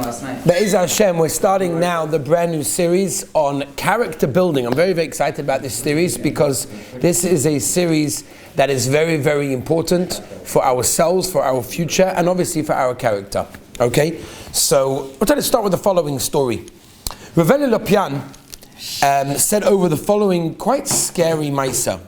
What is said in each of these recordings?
last night. Be'ez Hashem, we're starting now the brand new series on character building. I'm very, very excited about this series because this is a series that is very, very important for ourselves, for our future, and obviously for our character. Okay? So, we're trying to start with the following story. Reuven Lopian said over the following quite scary Maisa.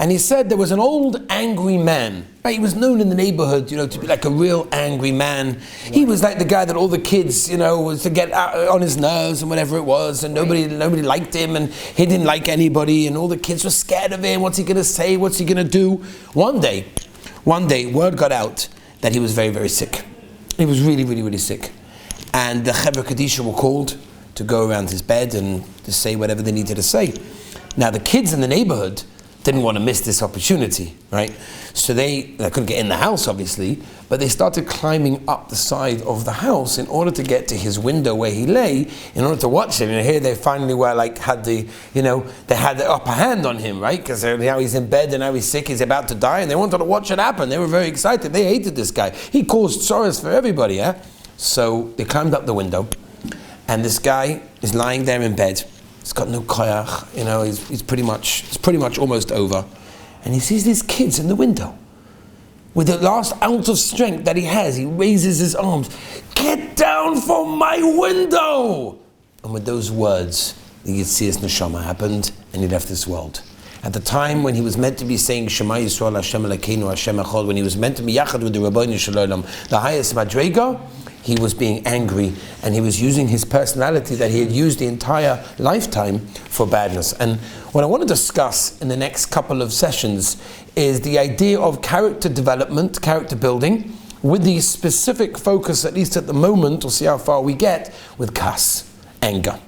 And he said there was an old angry man. Right? He was known in the neighborhood, to be like a real angry man. He was like the guy that all the kids, was to get out on his nerves and whatever it was, and nobody liked him, and he didn't like anybody, and all the kids were scared of him. What's he going to say? What's he going to do? One day, word got out that he was very, very sick. He was really, really, really sick. And the Chevra Kadisha were called to go around his bed and to say whatever they needed to say. Now the kids in the neighborhood didn't want to miss this opportunity, right? So they couldn't get in the house, obviously, but they started climbing up the side of the house in order to get to his window where he lay, in order to watch him. And here they finally were had they had the upper hand on him, right? Because now he's in bed and now he's sick, he's about to die, and they wanted to watch it happen. They were very excited. They hated this guy. He caused sorrows for everybody, yeah? So they climbed up the window, and this guy is lying there in bed. He's got no koyach, he's pretty much almost over. And he sees these kids in the window. With the last ounce of strength that he has, he raises his arms. Get down from my window! And with those words, the Yetzias Neshama happened, and he left this world. At the time when he was meant to be saying Shema Yisrael Hashem Elokeinu Hashem Echad, when he was meant to be Yachad with the Rabbeinu Shalom, the highest Madrega, he was being angry, and he was using his personality that he had used the entire lifetime for badness. And what I want to discuss in the next couple of sessions is the idea of character development, character building, with the specific focus, at least at the moment, we'll see how far we get, with kas, anger.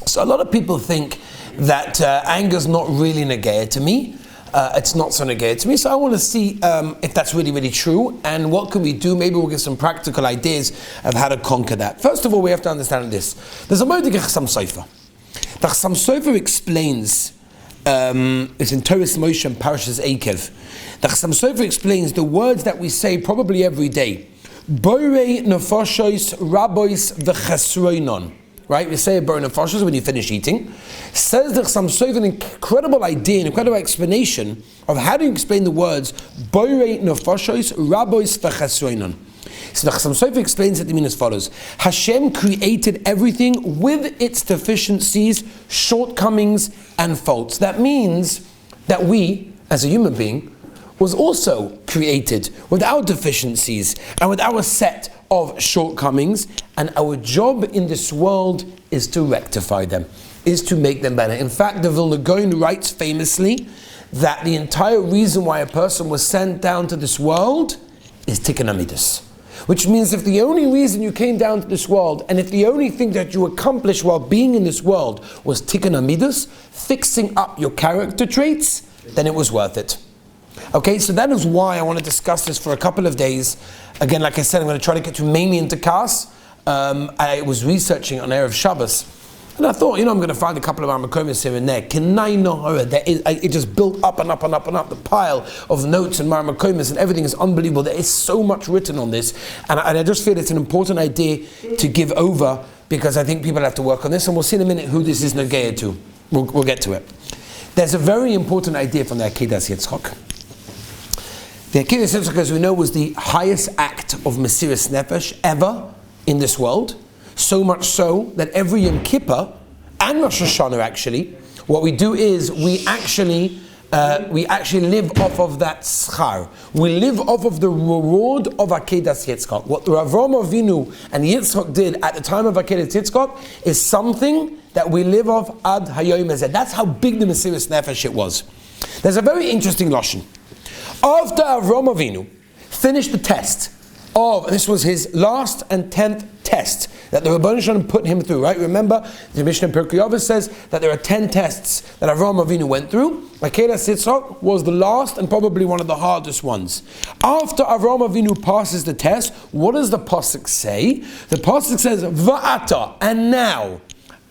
So a lot of people think that anger is not really negaya to me. It's not so negaya to me, so I want to see if that's really, really true, and what can we do. Maybe we'll get some practical ideas of how to conquer that. First of all, we have to understand this. There's a Moedik Chasam Sofer. The Chasam Sofer explains, it's in Torah Moshe and Parashas Eikev. The Chasam Sofer explains the words that we say probably every day. Borei nefashos rabois v'chesroinon. Right, we say a burn of nefashos when you finish eating. Says the Chasam Sofer an incredible idea, an incredible explanation of how do you explain the words Borei nefashos rabois v'chesroinon. So the Chasam Sofer explains it to mean as follows: Hashem created everything with its deficiencies, shortcomings, and faults. That means that we, as a human being, was also created with our deficiencies and with our set of shortcomings, and our job in this world is to rectify them, is to make them better. In fact, the Vilna Gaon writes famously that the entire reason why a person was sent down to this world is Tikkun Amidus. Which means if the only reason you came down to this world, and if the only thing that you accomplished while being in this world was Tikkun Amidus, fixing up your character traits, then it was worth it. Okay, so that is why I want to discuss this for a couple of days. Again, like I said, I'm going to try to get you mainly into Kas. I was researching on Erev Shabbos, and I thought, I'm going to find a couple of Marmakomis here and there. It just built up and up and up and up. The pile of notes and Marmakomis and everything is unbelievable. There is so much written on this, and I just feel it's an important idea to give over, because I think people have to work on this, and we'll see in a minute who this is Negea to. We'll get to it. There's a very important idea from the Akedas Yitzchak. The Akedas Yitzchak, as we know, was the highest act of Mesiras Nefesh ever in this world. So much so that every Yom Kippur and Rosh Hashanah, actually, what we do is we actually live off of that schar. We live off of the reward of Akedas Yitzchak. What Avraham Avinu and Yitzchak did at the time of Akedas Yitzchak is something that we live off ad hayom hazeh. That's how big the Mesiras Nefesh it was. There's a very interesting lashon. After Avraham Avinu finished the test and this was his last and 10th test that the Rebbeinu Shalom put him through, right? Remember, the Mishnah in Pirkei Avos says that there are 10 tests that Avraham Avinu went through. Akedas Yitzchak was the last and probably one of the hardest ones. After Avraham Avinu passes the test, what does the pasuk say? The pasuk says, Va'ata, and now,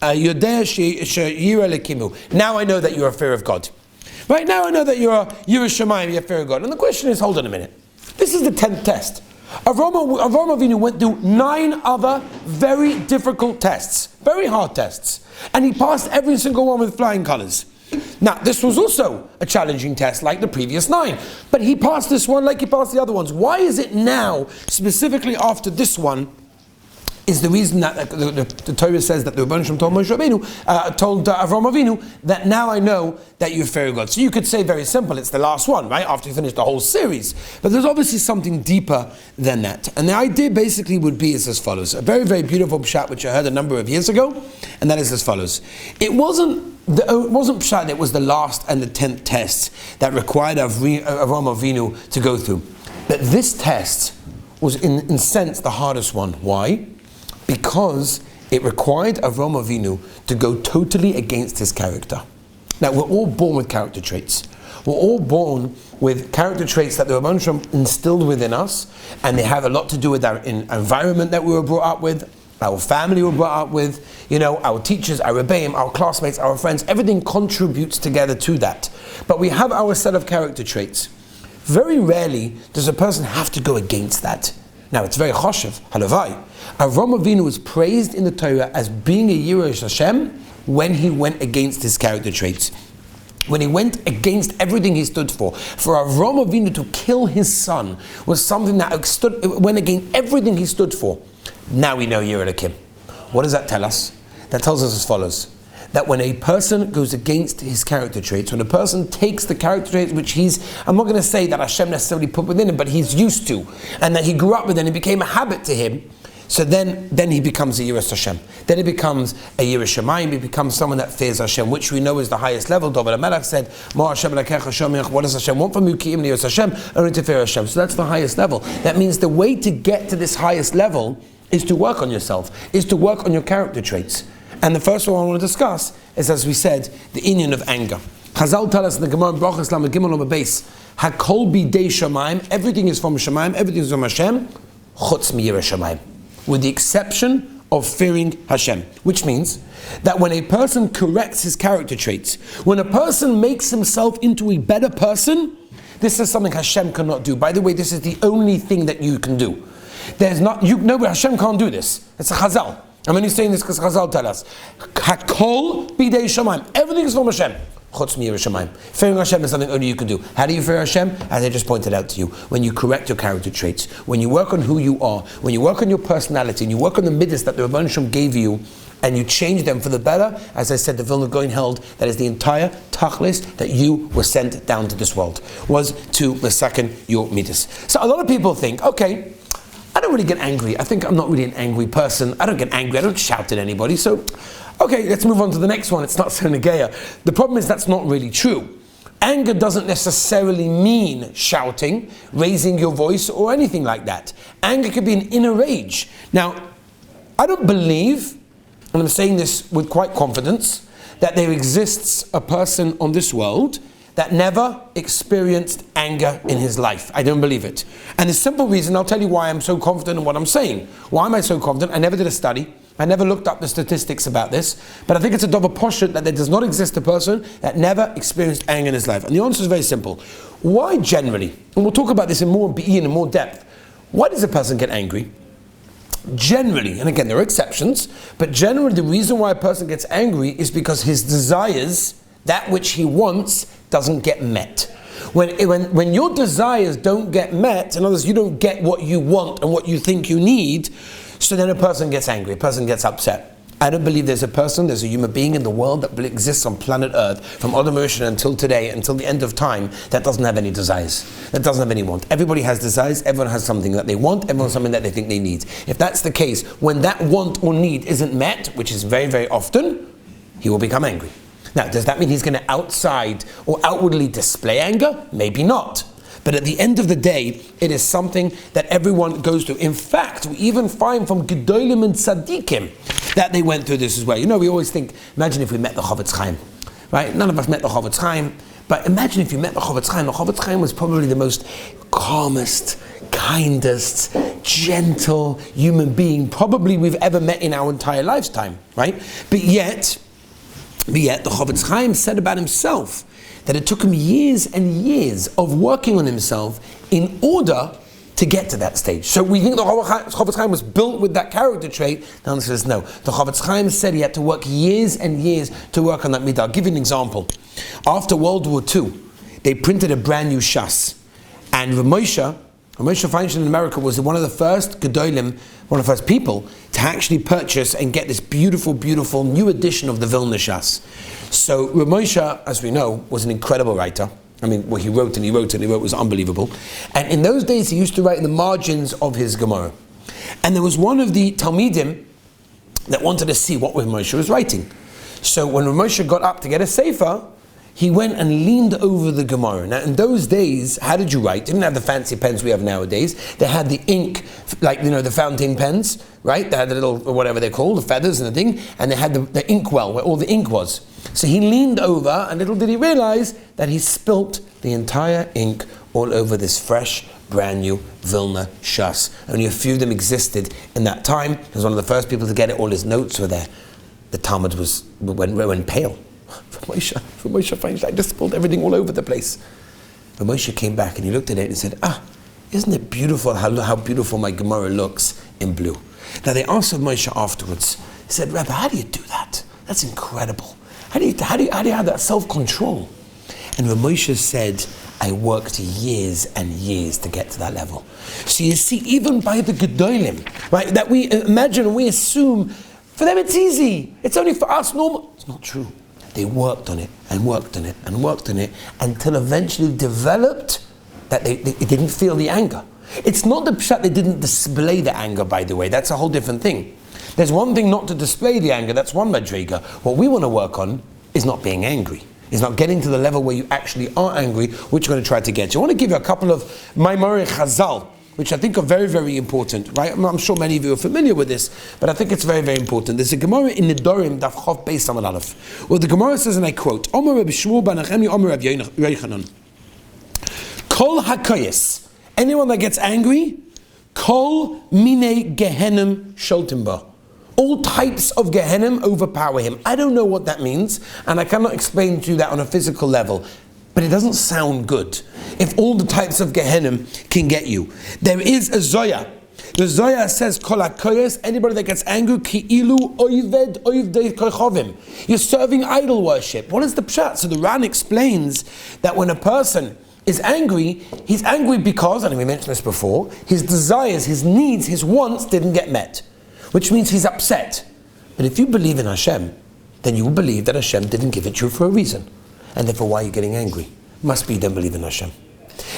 Yodeh she'yira lekimu. Now I know that you're a fear of God. Right now I know that you're a Yirah Shamayim, you're a fear of God. And the question is, hold on a minute. This is the 10th test. Avraham Avinu went through 9 other very difficult tests, very hard tests, and he passed every single one with flying colors. Now, this was also a challenging test like the previous 9, but he passed this one like he passed the other ones. Why is it now, specifically after this one, is the reason that the Torah says that the Rebbeinu Shem told Moshe Rabbeinu, told Avraham Avinu, that now I know that you fear God. So you could say very simple, it's the last one, right? After you finish the whole series. But there's obviously something deeper than that. And the idea basically would be is as follows. A very, very beautiful pshat which I heard a number of years ago, and that is as follows. It wasn't pshat, it was the last and the 10th test that required Avraham Avinu to go through. But this test was in sense the hardest one. Why? Because it required Avraham Avinu to go totally against his character. Now, we're all born with character traits. We're all born with character traits that the Rebbeinu Shem instilled within us, and they have a lot to do with our environment that we were brought up with, our family we were brought up with, our teachers, our rebbeim, our classmates, our friends. Everything contributes together to that. But we have our set of character traits. Very rarely does a person have to go against that. Now, it's very choshev, halavai. Avraham Avinu was praised in the Torah as being a Yireh Hashem when he went against his character traits. When he went against everything he stood for. For Avraham Avinu to kill his son was something that went against everything he stood for. Now we know Yireh Elokim. What does that tell us? That tells us as follows. That when a person goes against his character traits, when a person takes the character traits which I'm not going to say that Hashem necessarily put within him, but he's used to, and that he grew up with, and it became a habit to him, so then he becomes a Yiras Hashem. Then he becomes a Yiras Shamayim, he becomes someone that fears Hashem, which we know is the highest level. David HaMelech said, "Mo Hashem Elokecha Shomech." What does Hashem want from you? Ki im Yiras Hashem, only to fear Hashem. So that's the highest level. That means the way to get to this highest level is to work on yourself, is to work on your character traits. And the first one I want to discuss is, as we said, the inyan of anger. Chazal tell us in the Gemara in Brachos Lamed Gimel Amud Beis, Hakol bidei Shamayim, everything is from Shamayim, everything is from Hashem, chutz mi Yireh Shamayim, with the exception of fearing Hashem. Which means that when a person corrects his character traits, when a person makes himself into a better person, this is something Hashem cannot do. By the way, this is the only thing that you can do. Hashem can't do this. It's a Chazal. I'm only saying this because Chazal tell us, Hakol bidei Shamayim, everything is from Hashem. Chutz mi Yireh Shamayim. Fearing Hashem is something only you can do. How do you fear Hashem? As I just pointed out to you, when you correct your character traits, when you work on who you are, when you work on your personality, and you work on the midas that the Rebbeinu Shem gave you, and you change them for the better. As I said, the Vilna Gaon held that is the entire tachlis that you were sent down to this world, was to mesaken your midas. So a lot of people think, okay, I don't really get angry. I think I'm not really an angry person. I don't get angry. I don't shout at anybody. So, okay, let's move on to the next one. It's not so negeya. The problem is that's not really true. Anger doesn't necessarily mean shouting, raising your voice, or anything like that. Anger could be an inner rage. Now, I don't believe, and I'm saying this with quite confidence, that there exists a person on this world that never experienced anger in his life. I don't believe it. And the simple reason, I'll tell you why I'm so confident in what I'm saying. Why am I so confident? I never did a study. I never looked up the statistics about this. But I think it's a double poshut that there does not exist a person that never experienced anger in his life. And the answer is very simple. Why generally, and we'll talk about this in more depth, why does a person get angry? Generally, and again there are exceptions, but generally the reason why a person gets angry is because his desires, that which he wants, doesn't get met. When your desires don't get met, in other words, you don't get what you want and what you think you need, so then a person gets angry, a person gets upset. I don't believe there's a human being in the world that exists on planet Earth, from Adam Rishon until today, until the end of time, that doesn't have any desires, that doesn't have any want. Everybody has desires, everyone has something that they want, everyone has something that they think they need. If that's the case, when that want or need isn't met, which is very, very often, he will become angry. Now, does that mean he's going to outside or outwardly display anger? Maybe not. But at the end of the day, it is something that everyone goes through. In fact, we even find from Gedolim and Tzaddikim that they went through this as well. You know, we always think, imagine if we met the Chofetz Chaim, right? None of us met the Chofetz Chaim, but imagine if you met the Chofetz Chaim. The Chofetz Chaim was probably the most calmest, kindest, gentle human being probably we've ever met in our entire lifetime, right? But yet the Chofetz Chaim said about himself that it took him years and years of working on himself in order to get to that stage? So we think the Chofetz Chaim was built with that character trait. The answer is no. The Chofetz Chaim said he had to work years and years to work on that midah. I'll give you an example. After World War II, they printed a brand new Shas. And Rav Moshe Feinstein in America was one of the first Gedolim, one of the first people to actually purchase and get this beautiful, beautiful new edition of the Vilna Shas. So Rav Moshe, as we know, was an incredible writer. I mean, what he wrote was unbelievable. And in those days, he used to write in the margins of his Gemara. And there was one of the Talmidim that wanted to see what Rav Moshe was writing. So when Rav Moshe got up to get a sefer, he went and leaned over the Gemara. Now, in those days, how did you write? They didn't have the fancy pens we have nowadays. They had the ink, like, the fountain pens, right? They had the little, whatever they're called, the feathers and the thing, and they had the ink well, where all the ink was. So he leaned over, and little did he realize that he spilt the entire ink all over this fresh, brand new Vilna Shas. Only a few of them existed in that time. He was one of the first people to get it. All his notes were there. The Talmud went pale. Moshe Feinstein just spilled everything all over the place. But Moshe came back and he looked at it and said, isn't it beautiful how beautiful my Gemara looks in blue? Now they asked Moshe afterwards, he said, Rebbe, how do you do that? That's incredible. How do you have that self-control? And Moshe said, I worked years and years to get to that level. So you see, even by the Gedolim, right, that we imagine, we assume, for them it's easy. It's only for us normal. It's not true. They worked on it and worked on it and worked on it until eventually developed that they didn't feel the anger. It's not the pshat they didn't display the anger, by the way. That's a whole different thing. There's one thing not to display the anger. That's one madriga. What we want to work on is not being angry. Is not getting to the level where you actually are angry, which we're going to try to get to. I want to give you a couple of Maimorei Chazal, which I think are very, very important, right? I'm sure many of you are familiar with this, but I think it's very, very important. There's a Gemara in Nedarim, Daf Chof Beis Amud Aleph, where the Gemara says, and I quote, Omer Rabbi Shmuel bar Nechemia, Omer Rabbi Yochanan, Kol hakoyes, anyone that gets angry, Kol minei Gehenim sholtim ba. All types of Gehenim overpower him. I don't know what that means, and I cannot explain to you that on a physical level, but it doesn't sound good. If all the types of Gehenim can get you. There is a Zoya. The Zoya says, Kol hakoyes, anybody that gets angry, ki'ilu oived oivdei koichovim. You're serving idol worship. What is the pshat? So the Ran explains that when a person is angry, he's angry because, and we mentioned this before, his desires, his needs, his wants didn't get met. Which means he's upset. But if you believe in Hashem, then you will believe that Hashem didn't give it to you for a reason. And therefore, why are you getting angry? Must be you don't believe in Hashem.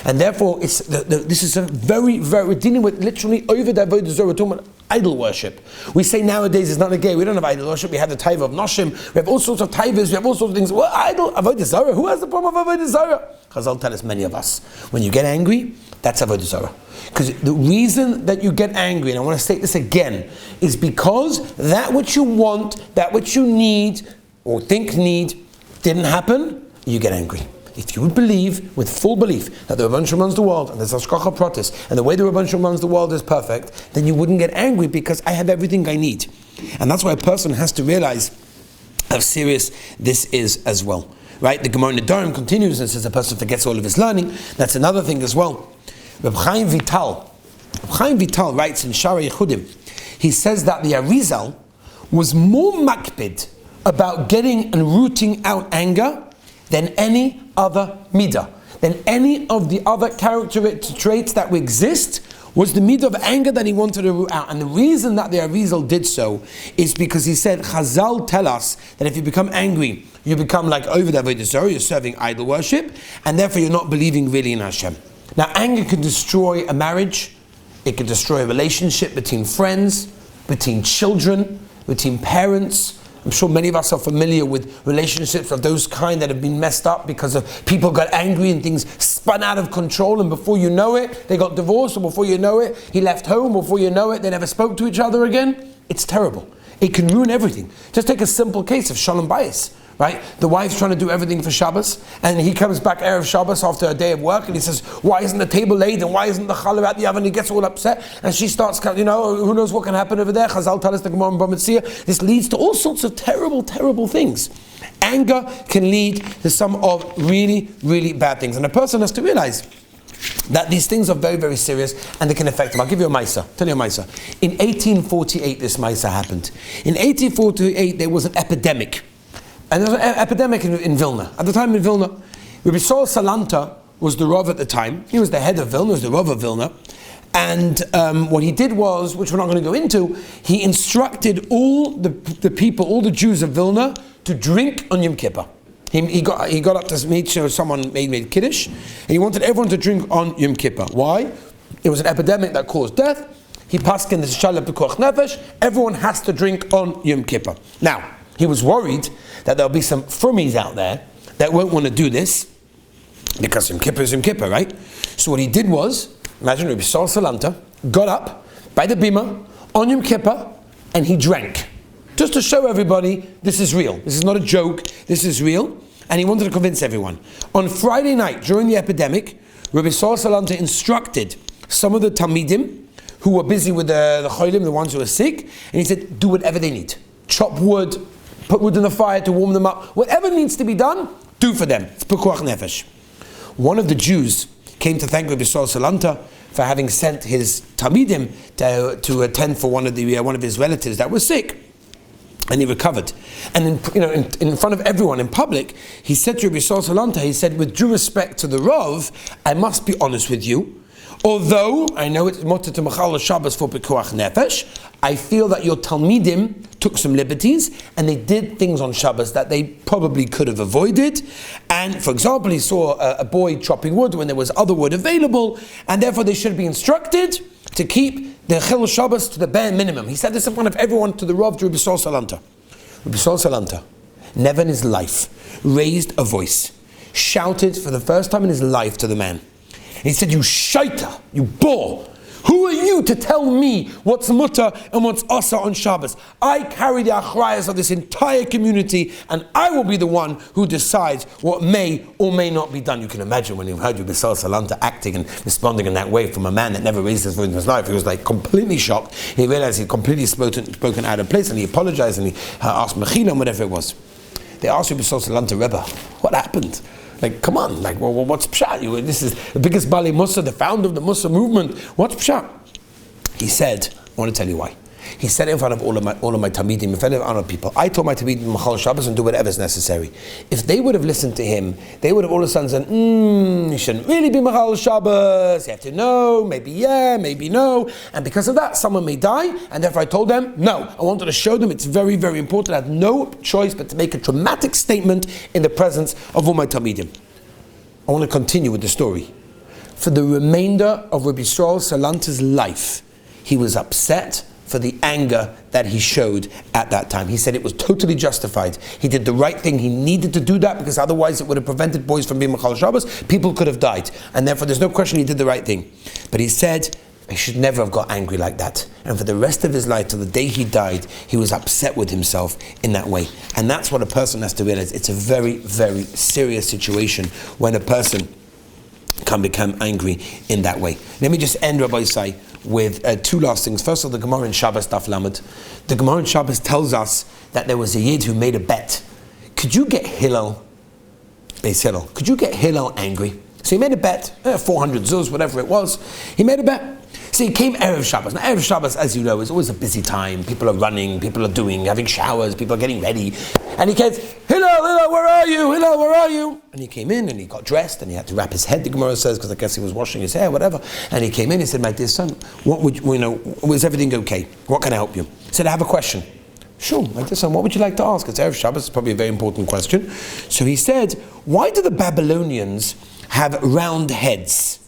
And therefore, this is a very, very, we're dealing with literally over the avodah zarah, we're talking about idol worship. We say nowadays it's not a gay, we don't have idol worship, we have the taiva of Noshim, we have all sorts of taivas, we have all sorts of things. Well, idol, avodah zarah, who has the problem of avodah zarah? Chazal tell us, many of us. When you get angry, that's avodah zarah. Because the reason that you get angry, and I want to state this again, is because that which you want, that which you need, or think need, didn't happen, you get angry. If you would believe, with full belief, that the Rebbeinu Shalom runs the world, and there's Hashgacha Pratis, and the way the Rebbeinu Shalom runs the world is perfect, then you wouldn't get angry because I have everything I need. And that's why a person has to realize how serious this is as well. Right? The Gemara in Nedarim continues and says a person forgets all of his learning. That's another thing as well. Reb Chaim Vital writes in Shara Yechudim, he says that the Arizal was more makpid about getting and rooting out anger than any other midah, than any of the other character traits that exist, was the midah of anger that he wanted to root out. And the reason that the Arizal did so is because he said, Chazal tell us that if you become angry, you become like over the avodah zarah, you're serving idol worship, and therefore you're not believing really in Hashem. Now, anger can destroy a marriage, it can destroy a relationship between friends, between children, between parents. I'm sure many of us are familiar with relationships of those kind that have been messed up because of people got angry and things spun out of control, and before you know it, they got divorced, or before you know it, he left home, before you know it, they never spoke to each other again. It's terrible. It can ruin everything. Just take a simple case of Shalom Bayis. Right? The wife's trying to do everything for Shabbos, and he comes back Erev Shabbos after a day of work, and he says, why isn't the table laid, and why isn't the challah at the oven? He gets all upset, and she starts, who knows what can happen over there. Chazal tell us the Gemara in Bava Metzia. This leads to all sorts of terrible, terrible things. Anger can lead to some of really, really bad things. And a person has to realize that these things are very, very serious and they can affect them. I'll give you a Maisa. Tell you a Maisa. In 1848, this Maisa happened. In 1848, there was an epidemic. And there was an epidemic in Vilna. At the time in Vilna, Rabbi Saul Salanta was the Rav at the time. He was the head of Vilna, he was the Rav of Vilna. And what he did was, which we're not going to go into, he instructed all the people, all the Jews of Vilna, to drink on Yom Kippur. He got up to meet someone made Kiddush, and he wanted everyone to drink on Yom Kippur. Why? It was an epidemic that caused death. He passed in the Shalom Pekuach Nefesh. Everyone has to drink on Yom Kippur. Now, he was worried that there'll be some frummies out there that won't want to do this, because Yom Kippur is Yom Kippur, right? So what he did was, imagine Rabbi Saul Salanta got up by the bima on Yom Kippur, and he drank. Just to show everybody, this is real. This is not a joke, this is real. And he wanted to convince everyone. On Friday night, during the epidemic, Rabbi Saul Salanta instructed some of the Talmidim who were busy with the cholim, the ones who were sick, and he said, do whatever they need. Chop wood, put wood in the fire to warm them up. Whatever needs to be done, do for them. It's Pekuach Nefesh. One of the Jews came to thank Rabbi Saul Salanta for having sent his Talmidim to attend for one of his relatives that was sick. And he recovered. And in front of everyone in public, he said to Rabbi Saul Salanta, he said, with due respect to the Rav, I must be honest with you. Although I know it's Motter to Machal Shabbos for Pekuach Nefesh, I feel that your Talmidim took some liberties and they did things on Shabbos that they probably could have avoided. And for example, he saw a boy chopping wood when there was other wood available, and therefore they should be instructed to keep the Chil Shabbos to the bare minimum. He said this in front of everyone to the Rav, to Rabbi Saul Salanta. Rabbi Saul Salanta never in his life raised a voice, shouted for the first time in his life to the man. He said, you shaita, you bore, who are you to tell me what's mutter and what's asa on Shabbos? I carry the achrayas of this entire community, and I will be the one who decides what may or may not be done. You can imagine when you heard Rabbi Saul Salanta acting and responding in that way from a man that never raised his voice in his life. He was like completely shocked. He realized he'd completely spoken out of place, and he apologized, and he asked Mechila and whatever it was. They asked Rabbi Saul Salanta, Rebbe, what happened? Like, come on, like, well, what's pshat? This is the biggest Bali Musa, the founder of the Musa movement. What's pshat? He said, I want to tell you why. He said in front of all of my Talmidim, in front of other people, I told my Talmidim Machal Shabbos and do whatever is necessary. If they would have listened to him, they would have all of a sudden said, you shouldn't really be Machal Shabbos, you have to know, maybe yeah, maybe no. And because of that, someone may die, and therefore I told them, no. I wanted to show them it's very, very important. I had no choice but to make a dramatic statement in the presence of all my Talmidim. I want to continue with the story. For the remainder of Rabbi Saul Salanta's life, he was upset for the anger that he showed at that time. He said it was totally justified. He did the right thing. He needed to do that because otherwise it would have prevented boys from being Machal Shabbos. People could have died. And therefore there's no question he did the right thing. But he said, I should never have got angry like that. And for the rest of his life, till the day he died, he was upset with himself in that way. And that's what a person has to realize. It's a very, very serious situation when a person can become angry in that way. Let me just end, Rabbi Isai, with two last things. First of all, the Gemara in Shabbos Daf Lamed. The Gemara in Shabbos tells us that there was a Yid who made a bet. Could you get Hillel, Beis Hillel, could you get Hillel angry? So he made a bet, 400 zuz, whatever it was. He made a bet. So he came Erev Shabbos. Now Erev Shabbos, as you know, is always a busy time. People are running, people are having showers, people are getting ready. And he came, Hillel, where are you? Hillel, where are you? And he came in and he got dressed and he had to wrap his head, the Gemara says, because I guess he was washing his hair, whatever. And he came in, he said, my dear son, was everything okay? What can I help you? He said, I have a question. Sure, my dear son, what would you like to ask? It's Erev Shabbos, it's probably a very important question. So he said, why do the Babylonians have round heads?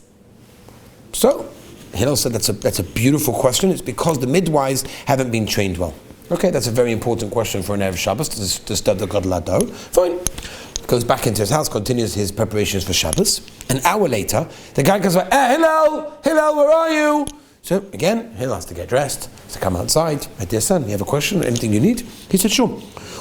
So Hillel said that's a beautiful question. It's because the midwives haven't been trained well. Okay, that's a very important question for an Erev Shabbos to stud the Gadol Hador. Fine. Goes back into his house, continues his preparations for Shabbos. An hour later, the guy comes back, Hillel, where are you? So again, Hillel has to get dressed, has to come outside. My dear son, you have a question, anything you need? He said, sure.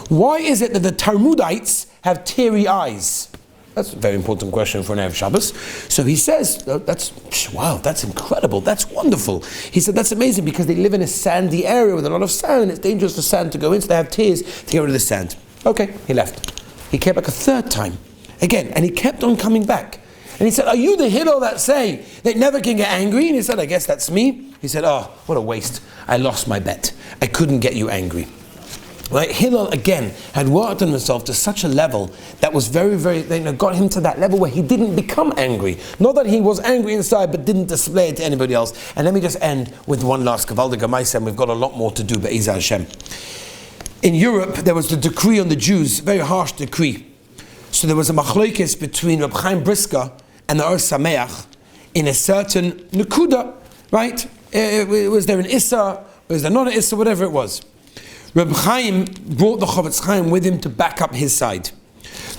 Why is it that the Talmudites have teary eyes? That's a very important question for an Erev Shabbos. So he says, that's incredible, that's wonderful. He said, that's amazing because they live in a sandy area with a lot of sand and it's dangerous for sand to go in, so they have tears to get rid of the sand. Okay, he left. He came back a third time, again, and he kept on coming back. And he said, are you the Hillel that say that never can get angry? And he said, I guess that's me. He said, oh, what a waste. I lost my bet. I couldn't get you angry. Right? Hillel, again, had worked on himself to such a level that was very, very, got him to that level where he didn't become angry. Not that he was angry inside, but didn't display it to anybody else. And let me just end with one last Kavaldige Maaseh, and we've got a lot more to do, Be'ezah Hashem. In Europe, there was the decree on the Jews, very harsh decree. So there was a machlokes between Reb Chaim Brisker and the Or Sameach in a certain Nakuda, right? Was there an Issa? Was there not an Issa? Whatever it was. Reb Chaim brought the Chofetz Chaim with him to back up his side.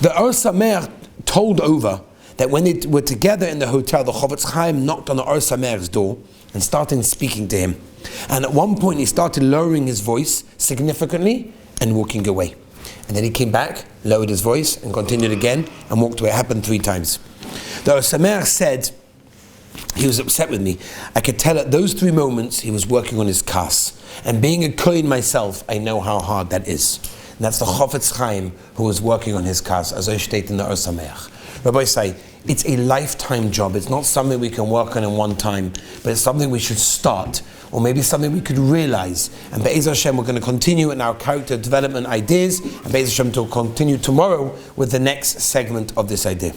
The Or Sameach told over that when they were together in the hotel, the Chofetz Chaim knocked on the Or Sameach's door and started speaking to him. And at one point he started lowering his voice significantly and walking away. And then he came back, lowered his voice and continued again and walked away. It happened 3 times. The Or Sameach said, he was upset with me. I could tell at those 3 moments he was working on his kas. And being a kohen myself, I know how hard that is. And that's the Chofetz Chaim who was working on his kas, as I state in the Or Sameach. Rabbi say, it's a lifetime job. It's not something we can work on in one time, but it's something we should start, or maybe something we could realize. And Be'ezah Hashem, we're going to continue in our character development ideas, and Be'ezah Hashem will continue tomorrow with the next segment of this idea.